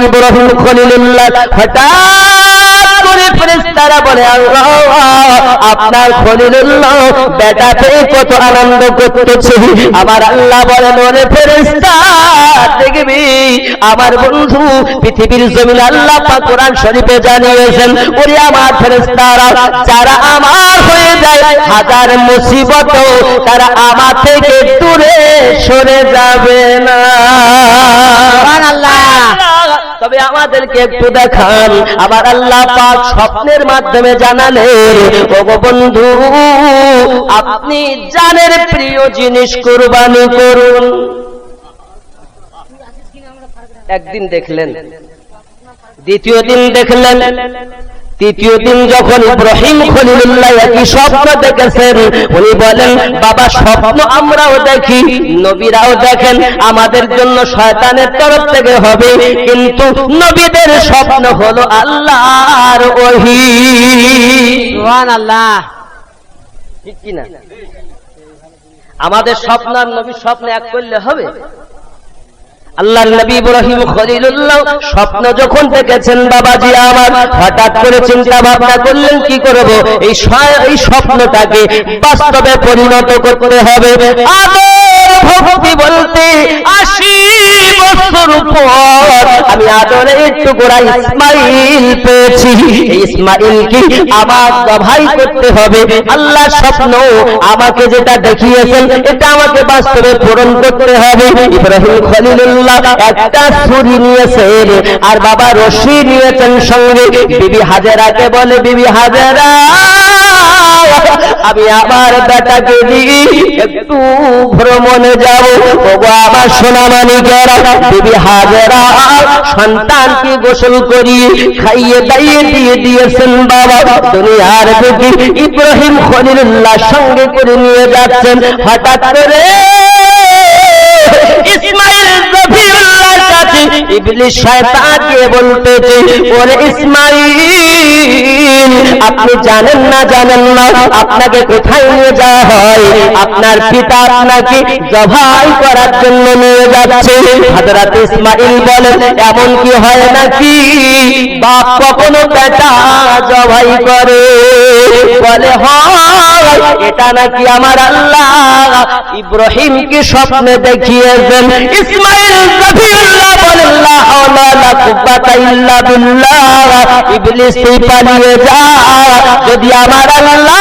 ইব্রাহিম খলিলুল্লাহ হঠাৎ করে ফেরেশতারা বলে আল্লাহ আপনার খলিলুল্লাহ বেটা পেয়ে কত আনন্দ করতেছে। আমার আল্লাহ বলেন ওরে ফেরেশতা দেখবি আমার বন্ধু পৃথিবীর জমিনে আল্লাহ পাক কোরআন শরীফে জানিয়েছেন ওরে আমার ফেরেশতারা যারা আমার হয়ে যায় হাজার মুসিবত তারা আমার থেকে দূরে সরে যাবে না। সুবহানাল্লাহ। তবে আমাদেরকে একটু দেখান আমার আল্লাহ পাক স্বপ্নের মাধ্যমে জানালেন ওগো বন্ধু আপনি জানের প্রিয় জিনিস কুরবানি করুন। একদিন দেখলেন, দ্বিতীয় দিন দেখলেন, তৃতীয় দিন যখন ইব্রাহিম খলিলুল্লাহ একই স্বপ্ন দেখেছেন উনি বলেন বাবা স্বপ্ন আমরাও দেখি নবীরাও দেখেন আমাদের জন্য শয়তানের তরফ থেকে হবে কিন্তু নবীদের স্বপ্ন হলো আল্লাহর ওহী। সুবহানাল্লাহ। ঠিক কি না? আমাদের স্বপ্ন আর নবীর স্বপ্ন এক করলে হবে? আল্লাহর নবী ইব্রাহিম খলিলুল্লাহ স্বপ্ন যখন দেখেছেন বাবাজি আমার হঠাৎ করে চিন্তা ভাবনা করলেন কি করব এই স্বপ্নটাকে বাস্তবে পরিণত করতে হবে। আদর ভক্তি বলতে 80 বছর পর আমি আদরের টুকরা ইসমাইল পেয়েছি। এই ইসমাইলকে আমার জবাই করতে হবে। আল্লাহ স্বপ্ন আমাকে যেটা দেখিয়েছেন এটা আমাকে বাস্তবে পূরণ করতে হবে। ইব্রাহিম খলিলুল্লাহ একটা ছুরি নিয়েছেন আর বাবা রশি নিয়েছেন সঙ্গে। বিবি হাজেরাকে বলে বিবি হাজেরা আমি আমার বেটাকে দিয়ে একটু ভ্রমণে যাব। ওগো আমার সোনামানিকেরা বিবি হাজেরা সন্তানকে গোসল করিয়ে খাইয়ে দাইয়ে দিয়ে দিয়েছেন বাবা। দুনিয়ার বুকে ইব্রাহিম খলিলুল্লাহ সঙ্গে করে নিয়ে যাচ্ছেন। হঠাৎ করে ইসমাইল জফিরুল্লাহর কাছে ইবলিস শয়তান দিয়ে বলতেছে ওরে ইসমাইল আপনি জানেন না আপনাকে কোথায় নিয়ে যাওয়া হয়? আপনার পিতা আপনাকে জবাই করার জন্য নিয়ে যাচ্ছে। হযরত ইসমাইল বলেন এমন কি হয় নাকি বাপ কখনো বেটা জবাই করে? বলে হয়। এটা নাকি আমার আল্লাহ ইব্রাহিমকে স্বপ্নে দেখিয়েছেন। ইসমাইল জফিরুল্লাহ বলেন লা হাওলা ওয়ালা কুওয়াতা ইল্লা বিল্লাহ ইবলিস তুই পালিয়ে যা। যদি আমার আল্লাহ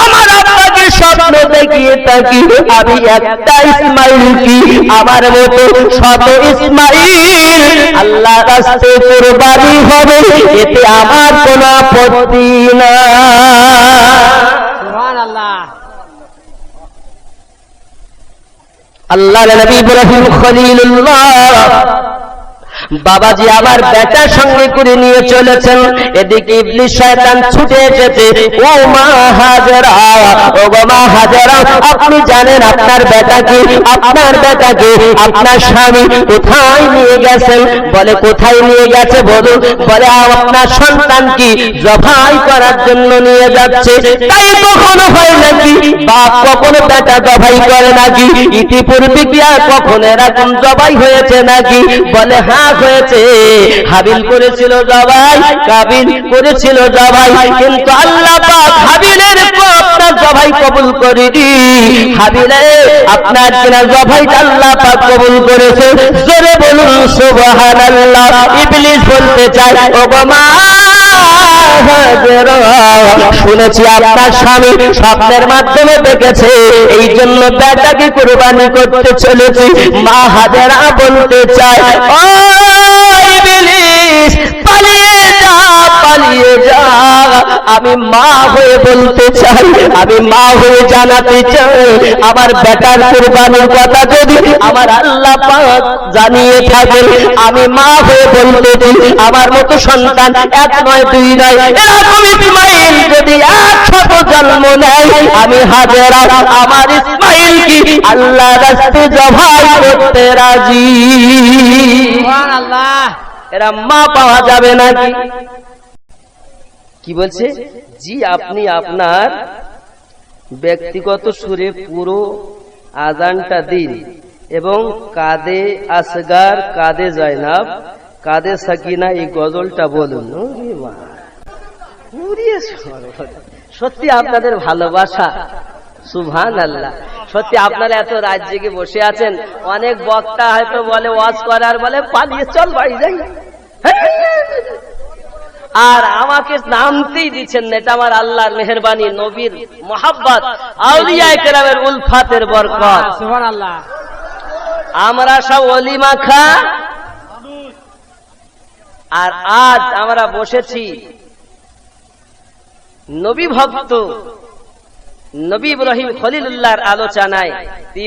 আমার আব্বাকে স্বপ্ন দেখিয়ে থাকি আমি একটা ইসমাইল কি আমার মতো শত ইসমাইল আল্লাহর রাস্তায় কুরবানি হবে এতে আমার কোনো আপত্তি না। সুবহানাল্লাহ। আল্লাহর নবী ইব্রাহিম খলিলুল্লাহ বাবাজি আমার বেটার সঙ্গে করে নিয়ে চলেছেন। এদিকে ইবলিস শয়তান ছুটে এসেছে। ও মা হাজেরা ও গো মা হাজেরা আপনি জানেন আপনার বেটাকে আপনার স্বামী কোথায় নিয়ে গেছেন? বলে কোথায় নিয়ে গেছে বলুন? বলে আপনার সন্তানকে জবাই করার জন্য নিয়ে যাচ্ছে। তাই কখনো হয় নাকি বাপ কখনো বেটা জবাই করে নাকি? ইতিপূর্বে কি আর কখনো এরকম জবাই হয়েছে নাকি? বলে হ্যাঁ হয়েছে। হাবিল করেছিল জবাই, কাবিল করেছিল জবাই, কিন্তু আল্লাহ পাক হাবিলের আপনার জবাই কবুল করেনি। হাবিলে আপনার কিনা জবাই আল্লাহ পাক কবুল করেছে। জোরে বলুন সুবহানাল্লাহ। ইবলিস বলতে চায় ওগো মা হাজেরা শুনেছি আপনার স্বামী স্বপ্নের মাধ্যমে দেখেছে এই জন্য বেটাকে কুরবানি করতে চলেছি। মা হাজেরা বলতে চায় ও ইবলিস পালিয়ে যা। আমি মা হয়ে বলতে চাই, আমি মা হয়ে জানাতে চাই আমার বেটার কুরবানির কথা যদি আমার আল্লাহ পাক জানিয়ে থাকেন আমি মা হয়ে বলতে চাই আমার মতো সন্তান এক নয় দুই নয় এরকম ইসমাইল যদি 100 জন্ম নেয় আমি হাজেরা আমার ইসমাইল কি আল্লাহ রাস্তায় জবাই করতে রাজি। সুবহানাল্লাহ। এরা মা পাওয়া যাবে নাকি? কি বলছে? জি আপনি আপনার ব্যক্তিগত সুরে পুরো আজানটা দিন এবং কাঁধে আসগার কাঁধে জয়নাব কাদের সাকিনা এই গজলটা বলুন। সত্যি আপনাদের ভালোবাসা, সুবহানাল্লাহ। সত্যি আপনারা এত রাত জেগে বসে আছেন। অনেক বক্তা হয়তো বলে ওয়াজ করার বলে পালিয়ে চল বাড়ি যাই, আর আমাকে নামতেই দিচ্ছেন না। এটা আমার আল্লাহর মেহেরবানি, নবীর মোহাব্বত, আউলিয়া কেরামের উলফাতের বরকত, সুবহানাল্লাহ। আমরা সব ওলি মাখা, আর আজ আমরা বসেছি নবী ভক্ত নবী ইব্রাহিম খলিলুল্লাহর আলোচনায়।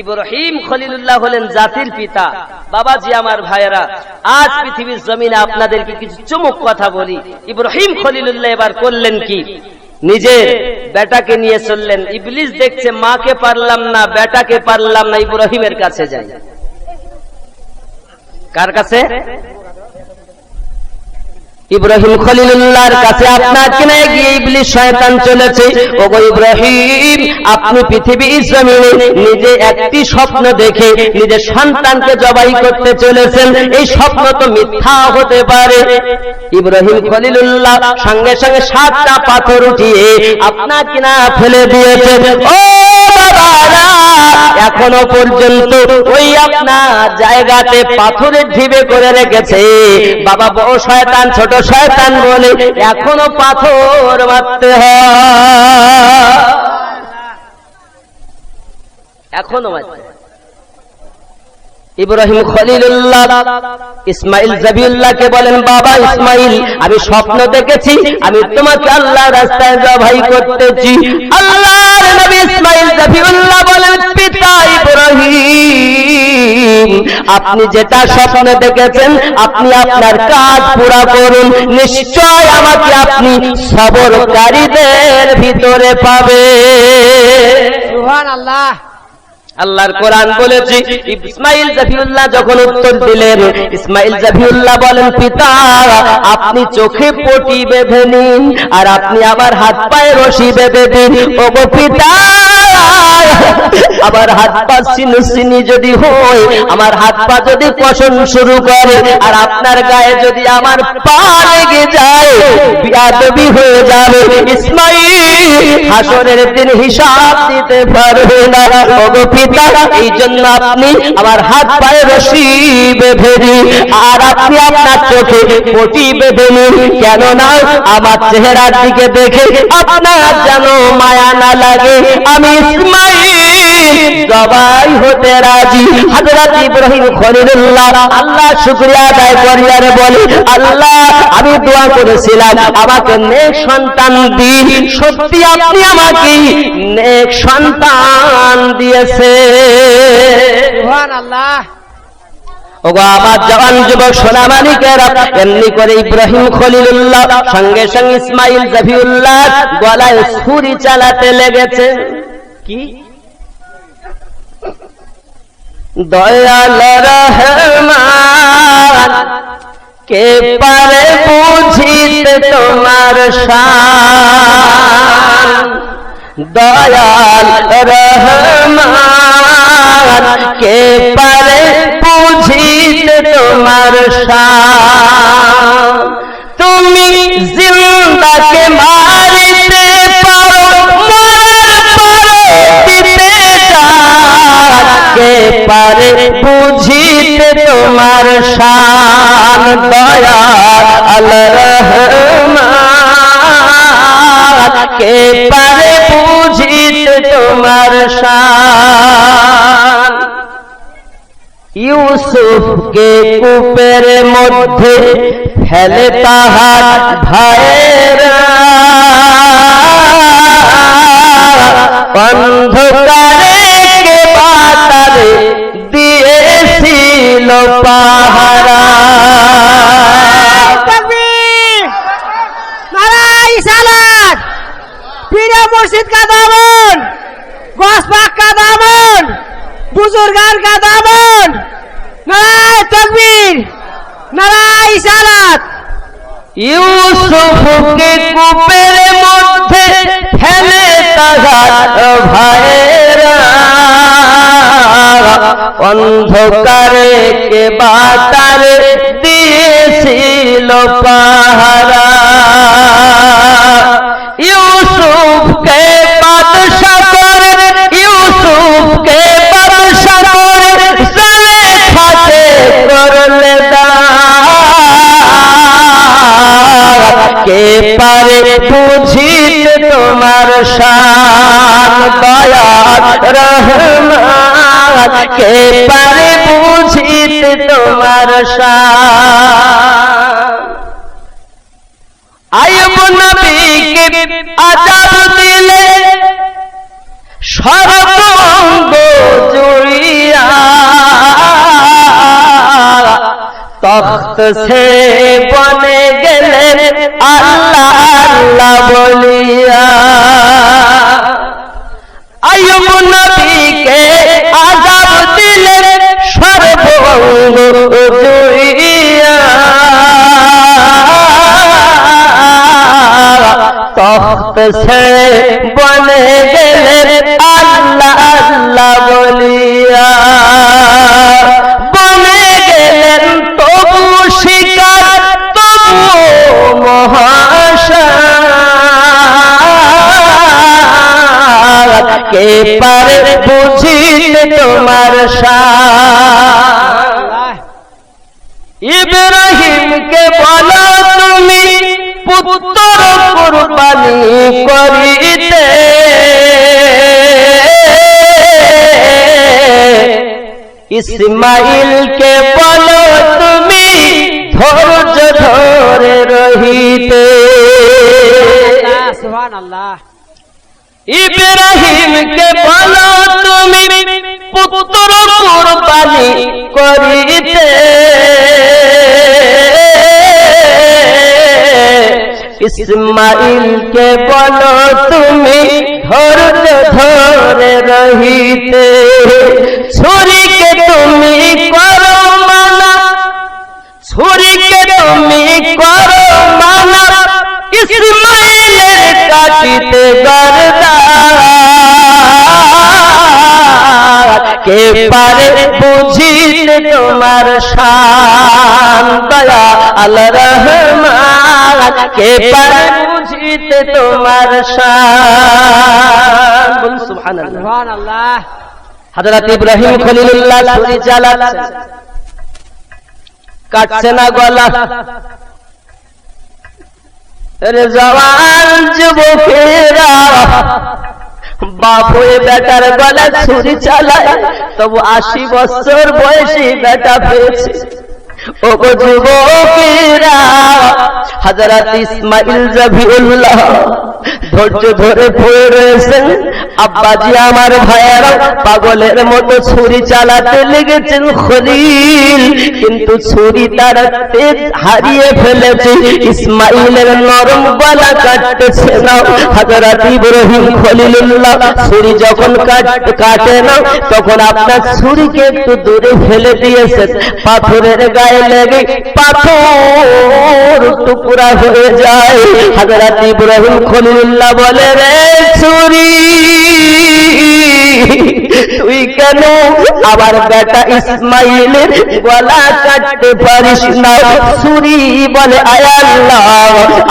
ইব্রাহিম খলিলুল্লাহ হলেন জাতির পিতা। বাবাজি আমার ভাইয়েরা, আজ পৃথিবীর জমিনে আপনাদেরকে কিছু চমক কথা বলি। ইব্রাহিম খলিলুল্লাহ এবার করলেন কি, নিজের বেটাকে নিয়ে চললেন। ইবলিস দেখছে মাকে পারলাম না, বেটাকে পারলাম না, ইব্রাহিমের কাছে যাই। কার কাছে? ইব্রাহিম খলিলুল্লাহর কাছে। আপনাকে নিয়ে গিয়ে ইবলিস শয়তান চলেছে। ওগো ইব্রাহিম, আপনি পৃথিবীর জমিনে নিজে একটি স্বপ্ন দেখে নিজের সন্তানকে জবাই করতে চলেছেন। এই স্বপ্ন তো মিথ্যা হতে পারে। ইব্রাহিম খলিলুল্লাহ সঙ্গে সঙ্গে 7টা পাথর উঠিয়ে আপনাকে না ফেলে দিয়েছে। ও বাবারা, এখনো পর্যন্ত ওই আপনার জায়গাতে পাথরের ঢিবে করে রেখেছে। বাবা বড় শয়তান ছোট শয়তান বলে এখনো পাথর মারতে হয়, এখনো মারতে। ইব্রাহিম খলিলুল্লাহ ইসমাইল জাবিউল্লাহকে বলেন, বাবা ইসমাইল, আমি স্বপ্ন দেখেছি আমি তোমাকে আল্লাহর রাস্তায় জবাই করতেছি। আল্লাহর নবী ইসমাইল জাবিউল্লাহ বলেন, পিতা ইব্রাহিম, আপনি যেটা স্বপ্ন দেখেছেন আপনি আপনার কাজ পুরা করুন, নিশ্চয় আমাকে আপনি সবরকারীদের ভিতরে পাবে। সুবহানাল্লাহ। আল্লাহর কোরআন বলেছে। ইসমাইল জাফিউল্লাহ যখন উত্তর দিলেন, ইসমাইল জাফিউল্লাহ বলেন, পিতা আপনি চোখে পটি বেঁধে নিন আর আপনি আমার হাত পায়ে রশি বেঁধে দিন। ওগো পিতা, আমার হাত পা সিনুসিনি যদি হয়, আমার হাত পা যদি কষণ শুরু করে আর আপনার গায়ে যদি আমার পা লেগে যায়, বিয়াদবি হয়ে যাবে। ইসমাইল হাসরের দিন হিসাব দিতে পারবে না। ওগো পিতা, এই জন্য আপনি আমার হাত পায়ে রশি বেঁধে দিন আর আপনি আপনার চোখে পটি বেঁধে নিন, কেননা আমার চেহারার দিকে দেখে আপনার যেন মায়া না লাগে। আমি ইসমাইল জবাই হতে রাজি। হযরত ইব্রাহিম খলিলুল্লাহ আল্লাহ শুকরিয়া আদায় করিয়ার বলে, আল্লাহ আমি দোয়া করেছিলাম আমাকে নেক সন্তান দিন, সত্যি আপনি আমাকে নেক সন্তান দিয়েছে। সুবহানাল্লাহ। ওগো আমার জওয়ান যুবক সোনামানিকেরা, এমনি করে ইব্রাহিম খলিলুল্লাহ সঙ্গে সঙ্গে ইসমাইল জাফিউল্লাহ গলায় ছুরি চালাতে লেগেছে। কি দয়াল রহমান, কে পারে বুঝিতে তোমার শান। দয়াল রহমান, কে পারে বুঝিতে তোমার শান। তুমি জিন্দাকে মারিতে পারো, মরার পরে দিতে চান। কে পারে বুঝিতে তোমার শান। দয়াল রহমান, কে পারে বুঝিতে তোমার শান। ইউসুফকে কূপের মধ্যে ফেলে তাহার ভাইয়েরা, অন্ধকারে কে বাতারে দিয়েছিল পাহারা। নারাই সালাত, পীরে মুর্শিদ কা দামন, গস পাক কা দামন, বুজুর্গান কা দামন। নারাই তাকবীর, নারাই সালাত। ইউসুফকে কূপের মধ্যে ফেলে তাহার ভাইয়েরা, অন্ধকারে কে বাতারে দিয়েছিল ছিল পাহারা ইউসুফকে বাদশা করে ইউসুফকে বাদশা করে জুলেখাকে করলে কে পারে বুঝিতে তোমার শান দয়াল রহমান কে পারে বুঝিতে তোমার শান আইয়ুব নবীকে আযাব দিলে সর্বাঙ্গ জুড়িয়া তখ্ত সে বনে গেলেন আল্লাহ আল্লাহ বলিয়া আইয়ুব নবীকে আযাব দিলেন সর্বাঙ্গ জুড়িয়া তখ্ত সে বনে গেলেন আল্লাহ আল্লাহ বলিয়া বনে গেলেন তবু শিকার তবু মহাশান কে পারে বুঝিতে তোমার শান ইব্রাহিমকে বলো তুমি পুত্র কুরবানি করিতে ইসমাইলকে বলো তুমি ধৈর্য ধরে রহিতে সুবহানাল্লাহ ইব্রাহিমকে বলো তুমি পুত্র কুরবানি করিতে ইসমাইলকে বলো তুমি ধৈর্য ধরে রহিতে ছুরিকে তুমি করো মানা ছুরিকে তুমি করো মানা ইসমাইলের কাটিতে গর্দা কে পারে বুঝিতে তোমার শান দয়াল রহমান কে পারে বুঝিতে তোমার শান বলুন সুবহানাল্লাহ সুবহানাল্লাহ হযরত ইব্রাহিম খলিলুল্লাহ ছুরি চালাচ্ছেন কাটছে না গলা রে জওয়ান যুবকেরা বাপ হয়ে বেটার গলা ছুরি চালায় তবু 80 বছর বয়সী বেটা পেয়েছে ও গো যুবকেরা হযরত ইসমাইল জবিউল্লাহ ধৈর্য ধরে পড়ে রয়েছেন আব্বাজি আমার ভাইয়েরা পাগলের মতো ছুরি চালাতে লেগেছেন খলিল কিন্তু ছুরি তার তেজ হারিয়ে ফেলেছে ইসমাইলের নরম গলা কাটতেছে না হযরত ইব্রাহিম খলিলুল্লাহ ছুরি যখন কাটে না তখন আপনার ছুরিকে একটু দূরে ফেলে দিয়েছেন পাথরের গায়ে লেগে পাথর টুকরা হয়ে যায় হযরত ইব্রাহিম খলিলুল্লাহ বলে রে ছুরি তুই কেন আবার বেটা ইসমাইলের গলা কাটতে পারিস না ছুরি বলে আয় আল্লাহ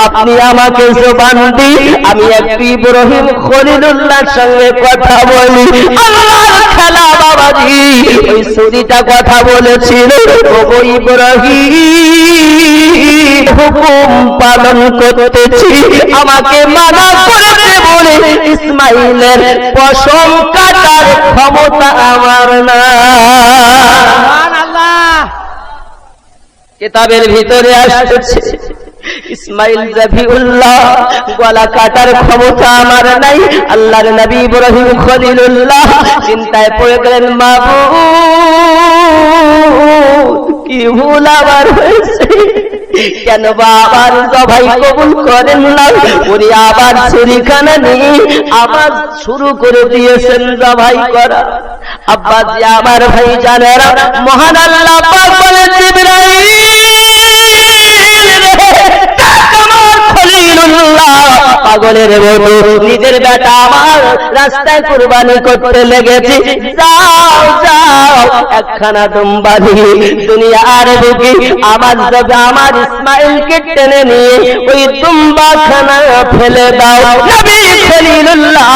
আপনি আমাকে জবান দিন আমি একটু ইব্রাহিম খলিলুল্লাহর সঙ্গে কথা বলি আল্লাহর খেলা বাবাজি ওই ছুরিটা কথা বলেছিল ও ইব্রাহিম হুকুম পালন করতেছি আমাকে মানা করতে বলে ইসমাইলের পশম কাটার ক্ষমতা আমার না সুবহানাল্লাহ কিতাবের ভিতরে আসছে ইসমাইল জবিউল্লাহ গলা কাটার ক্ষমতা আমার নাই আল্লাহর নবী ইব্রাহিম খলিলুল্লাহ চিন্তায় পড়ে গেলেন মাবুদ কি ভুল আবার হয়েছে কেন বাবার জবাই কবুল করেন না উনি আবার ছুরিখানা নিয়ে আবার শুরু করে দিয়েছেন জবাই করা আব্বাজি আমার ভাই জানেরা মহান আল্লাহ পাক বলেন জিবরাইল পাগলের মতো নিজের বেটা আমার রাস্তায় কুরবানি করতে লেগেছে। যাও যাও একখানা দুম্বা দিয়ে দুনিয়ার বুকে আমার ইসমাইলকে টেনে নিয়ে ওই দুম্বাখানা ফেলে দাও। নবী খলিলুল্লাহ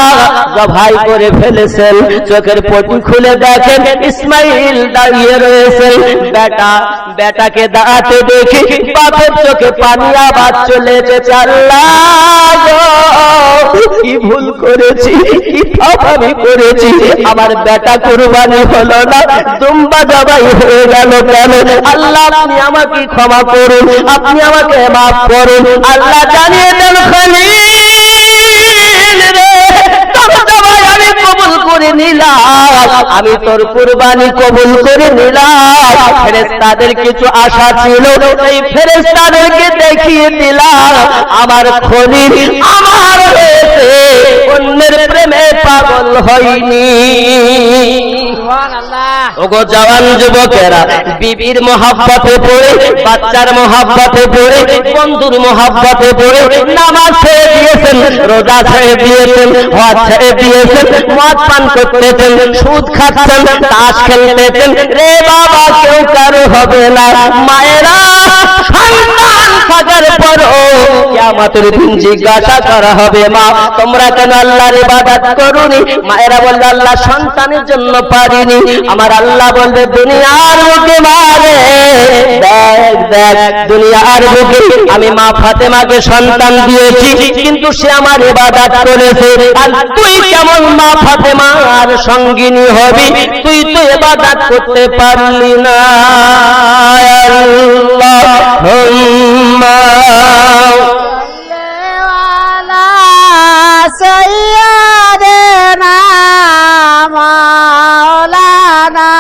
জবাই করে ফেলেছেন। চোখের পটি খুলে দেখেন ইসমাইল দাঁড়িয়ে রয়েছে। বেটাকে দাঁড়াতে দেখে বাপের চোখে পানি আবার চলে এসেছে। আল্লাহ কি ভুল করেছি, কি পাপ আমি করেছি, আমার বেটা কুরবানি হলো না, দুম্বা জবাই হয়ে গেল কেন? আল্লাহ আপনি আমাকে ক্ষমা করুন, আপনি আমাকে মাফ করুন। আল্লাহ জানিয়ে দেন খলিল রে, তোর জবাই আমি কবুল করে নিলাম, আমি তোর কুরবানি কবুল করে নিলাম। ফেরেশতাদের কিছু আশা ছিল, এই ফেরেশতাদেরকে দেখিয়ে দিলাম আমার খলিল আমার হয়েছে, অন্যের প্রেমে পাগল হয়নি। ওগো জওয়ান যুবকেরা, বিবির মহব্বতে পড়ে, বাচ্চার মহব্বতে পড়ে, বন্ধুর মহব্বতে পড়ে নামাজ ছেড়ে দিয়েছেন, রোজা ছেড়ে দিয়েছেন, হজ ছেড়ে দিয়েছেন, মদ পান করতেছেন, সুদ খাচ্ছেন, তাস খেলতেছেন। রে বাবা, কেউ কারো হবে না। মায়েরা সন্তান থাকার পরও কিয়ামতের দিন জিজ্ঞাসা করা হবে, মা তোমরা কেন আল্লাহর ইবাদত করোনি? মায়েরা বলবে আল্লাহ সন্তানের জন্য পারিনি। আমার আল্লাহ বলবে দুনিয়ার বুকে মারে দেখ দেখ, দুনিয়ার বুকে আমি মা ফাতেমাকে সন্তান দিয়েছি, কিন্তু সে আমার ইবাদত করেছে। আর তুই কেমন মা ফাতেমার সঙ্গিনী হবি? তুই তো ইবাদত করতে পারলি না। আল্লাহুম্মা সৈয়দনা মাওলানা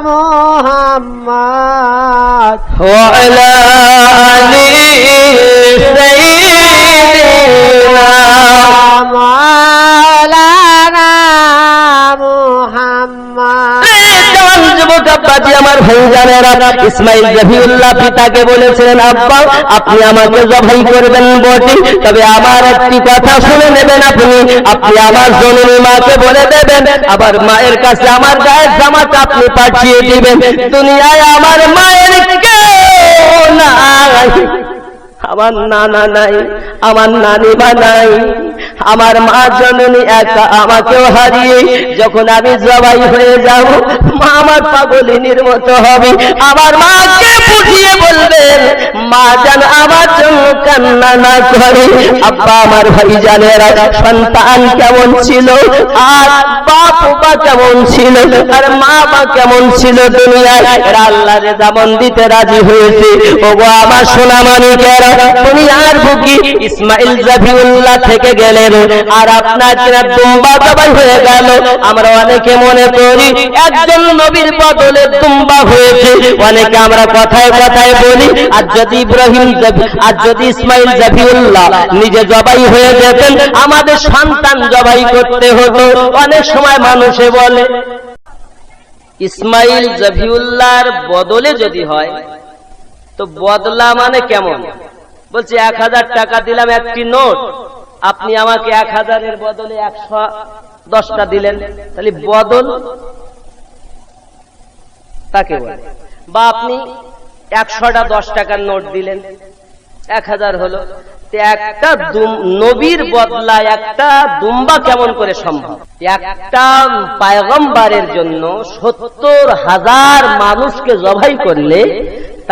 মুহাম্মদ ওয়া আলা আলি সাইয়্যিদিনা মাওলানা মুহাম্মদ। আব্বাজি আমার ভাইজানেরা, ইসমাইল জবিউল্লাহ পিতাকে বলেছিলেন আব্বা আপনি আমাকে জবাই করবেন বটে, তবে আমার একটি কথা শুনে নেবেন, আপনি আমার জননী মাকে বলে দেবেন, আবার মায়ের কাছে আমার গায়ের জামাটা আপনি পাঠিয়ে দিবেন। দুনিয়ায় আমার মায়ের কেউ নাই, আমার নানা নাই, আমার নানিমা নাই, আমার মা জননী একা আমাকেও হারিয়ে যখন আমি জবাই হয়ে যাব, মা আমার পাগলিনীর মতো হবে। আমার মাকে বুঝিয়ে বলবেন মা যেন আমার জন্য কান্না না করে। আব্বা আমার ভাইজানেরা, সন্তান কেমন ছিল আর বাপ বা কেমন ছিল আর মা বা কেমন ছিল দুনিয়ায়, এরা আল্লাহর রেজামন দিতে রাজি হয়েছে। ওগো আমার সোনা মানিকেরা, দুনিয়ার বুকে ইসমাইল জবিউল্লাহ থেকে গেলেন আর আপনার দুম্বা জবাই হয়ে গেল। আমরা অনেকে মনে করি একজন নবীর বদলে দুম্বা হয়েছে, অনেকে আমরা কথায় কথায় বলি আর যদি ইসমাইল জবিউল্লাহ নিজে জবাই হয়ে যেতেন আমাদের সন্তান জবাই করতে হতো। অনেক সময় মানুষে বলে ইসমাইল জবিউল্লাহর বদলে যদি হয় তো বদলা মানে কেমন? বলছে 1000 টাকা দিলাম একটি নোট, আপনি আমাকে 1000-এর বদলে 110টা দিলেন, তাহলে বদল তাকে বলে। বা আপনি 100টা 10 টাকার নোট দিলেন, 1000 হলো। একটা নবীর বদলা একটা দুম্বা কেমন করে সম্ভব? একটা পয়গম্বরের জন্য 70,000 মানুষকে জবাই করলে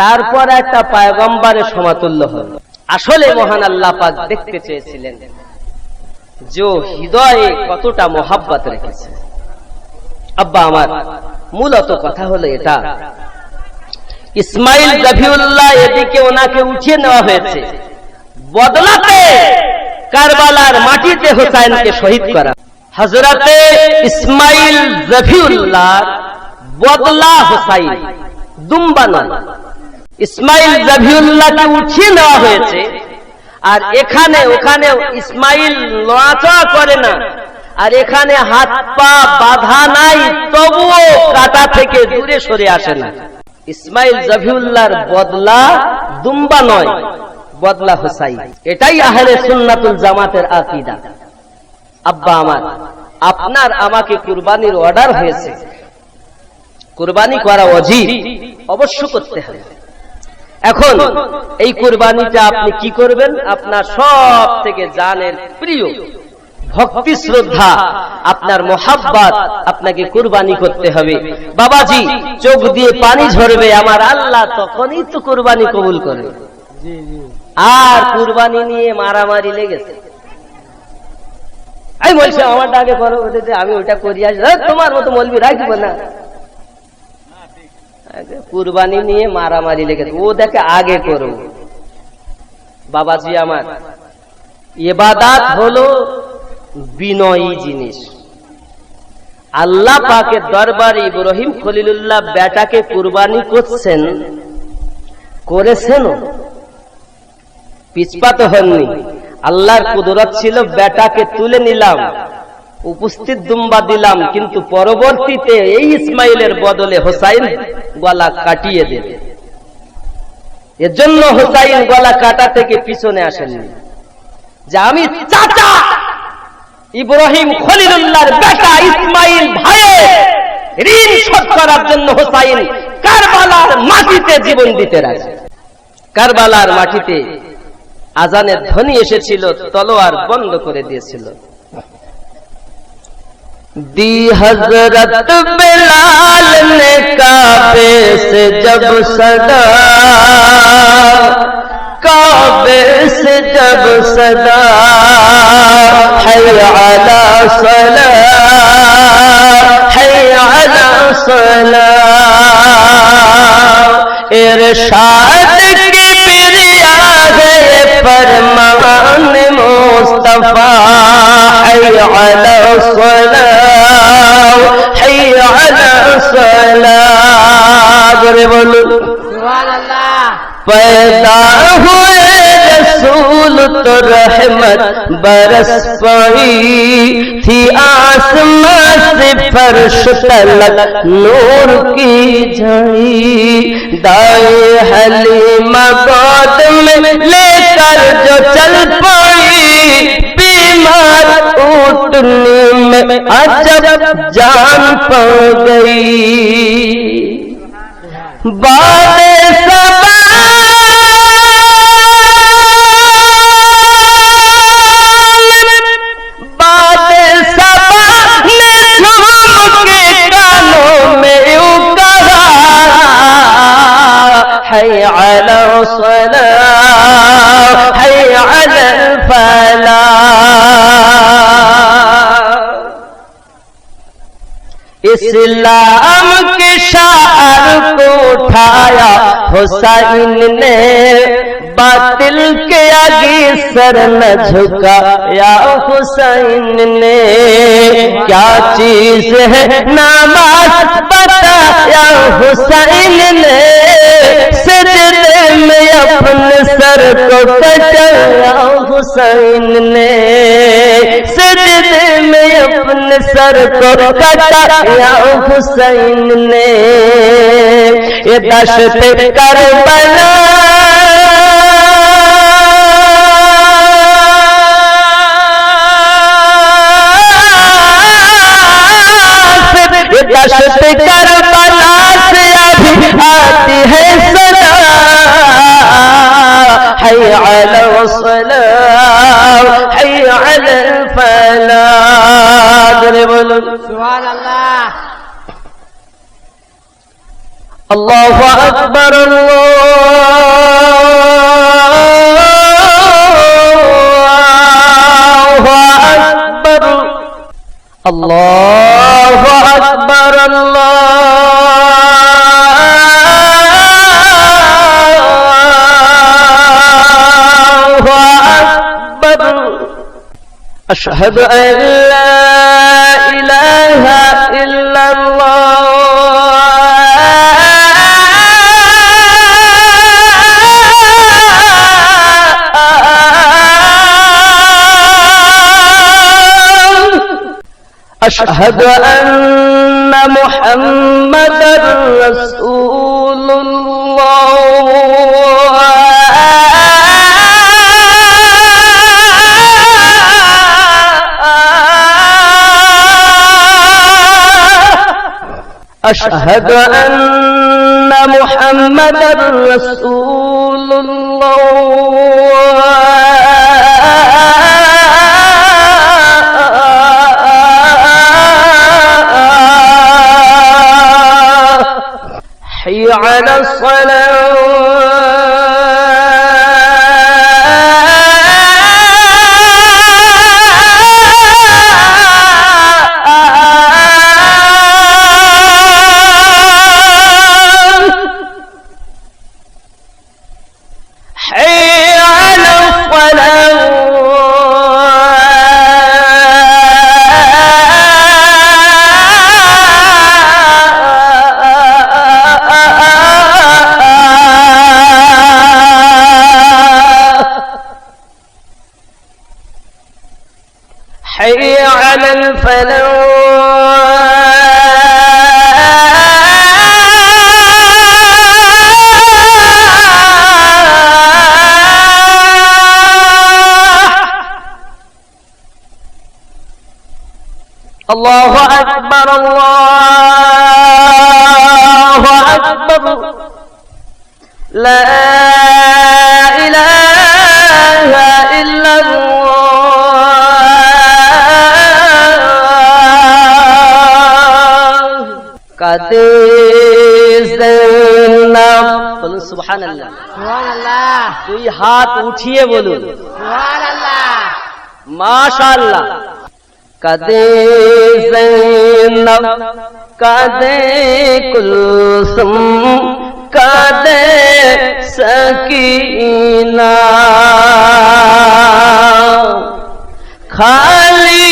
তারপর একটা পয়গম্বরের সমতুল্য হলো। আসলে মহান আল্লাহ পাক দেখতে চেয়েছিলেন যে হৃদয়ে কতটা মোহাব্বত রেখেছে। আব্বা আমার মূলত কথা হলো এটা, ইসমাইল জবিউল্লাহ এদিকে ওনাকে উঠিয়ে নেওয়া হয়েছে, বদলাতে কারবালার মাটিতে হোসাইনকে শহীদ করা। হযরতে ইসমাইল জবিউল্লাহ বদলা হোসাইন, দুম্বা নয়। ইসমাইল জবিউল্লাহকে উঠিয়ে নেওয়া হয়েছে আর এখানে ওখানে ইসমাইল নড়াচড়া করে না, আর এখানে হাত পা বাধা নাই, তবুও কাটা থেকে দূরে সরে আসে না। ইসমাইল জবিউল্লাহর বদলা দুম্বা নয়, বদলা হুসাইন। এটাই আহলে সুন্নাতুল জামাতের আকীদা। আব্বা আমার, আপনার আমাকে কুরবানির অর্ডার হয়েছে, কুরবানি করা ওয়াজিব, অবশ্য করতে হবে। এখন এই কুরবানিটা আপনি কি করবেন? আপনার সব থেকে জানের প্রিয় ভক্তি শ্রদ্ধা, আপনার মোহাব্বত, আপনাকে কুরবানি করতে হবে। বাবাজি, চোখ দিয়ে পানি ঝরবে, আমার আল্লাহ তখনই তো কুরবানি কবুল করবে। আর কুরবানি নিয়ে মারামারি লেগেছে, আমি বলছি আমার আগে করো, আমি ওইটা করি, তোমার মতো মলবি রাখবো না। কুরবানি নিয়ে মারামারি লেগেছে, ও দেখে আগে করো। বাবাজি আমার, ইবাদত হলো বিনয়ী জিনিস। আল্লাহ পাকের দরবারে ইব্রাহিম খলিলুল্লাহ বেটাকে কুরবানি করেছেন, পিছপা হননি। আল্লাহর কুদরত ছিল, বেটাকে তুলে নিলাম, উপস্থিত দুম্বা দিলাম, কিন্তু পরবর্তীতে এই ইসমাইলের বদলে হোসাইন গলা কাটিয়ে দেবে। এর জন্য হোসাইন গলা কাটা থেকে পিছনে আসেননি, যে আমি চাচা ইব্রাহিম খলিলুল্লাহর বেটা ইসমাইল ভাইয়ের ঋণ শোধ করার জন্য হোসাইন কারবালার মাটিতে জীবন দিতে রাজি। কারবালার মাটিতে আজানের ধ্বনি এসেছিল, তলোয়ার বন্ধ করে দিয়েছিল। دی حضرت بلال نے کعبے سے جب صدا، کعبے سے جب صدا، حی علی صلاۃ، حی علی صلاۃ، ارشاد کی بریا ہے فرمان مصطفیٰ، حی علی صلاۃ، حی علی صلاۃ، سبحان اللہ۔ پیدا ہوئے رسول تو رحمت برس پڑی تھی، آسمان سے فرش تلک نور کی جھڑی، دائیں حلیمہ گود میں لے کر جو چل پڑی، بیمار اٹھنے میں عجب جان پڑ گئی، باد صبا حي على الصلاة، حي على الفلاح۔ اسلام کے شعار کو اٹھایا حسین نے، باطل کے آگے سر نہ جھکایا حسین نے، کیا چیز ہے نماز بتایا حسین نے، سجدے میں اپنے سر کو کٹایا حسین نے، سجدے میں اپنے سر کو کٹایا حسین نے، یہ دشت کربلا دشت کربلا سے ابھی آتی ہے صدا، حی علی الصلاۃ، حی علی الفلاح۔ سبحان اللہ۔ اللہ اکبر، اللہ اکبر، اللہ اکبر، اللہ اکبر، اشہد ان لا الہ الا اللہ، اشہد ان محمد رسول اللہ، أشهد أن محمد رسول الله حي على حي على الفلاح الله أكبر الله أكبر لا إله إلا الله কাদে জৈনব বলুন সুবহানাল্লাহ সুবহানাল্লাহ দুই হাত উঠিয়ে বলুন সুবহানাল্লাহ মাশাআল্লাহ কাদে জৈনব কাদে কুলসুম কাদে সকিনা খালি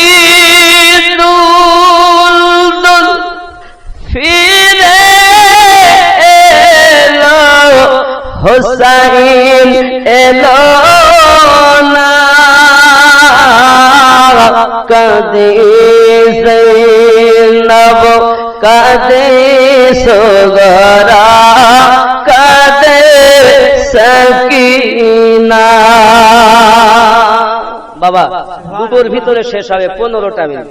দুল ফিরে এলো হুসাইন এলো না কাঁদে জৈনব কাঁদে সগরা কাঁদে সকিনা বাবা দুটোর ভিতরে শেষ হবে 15টা মিনিট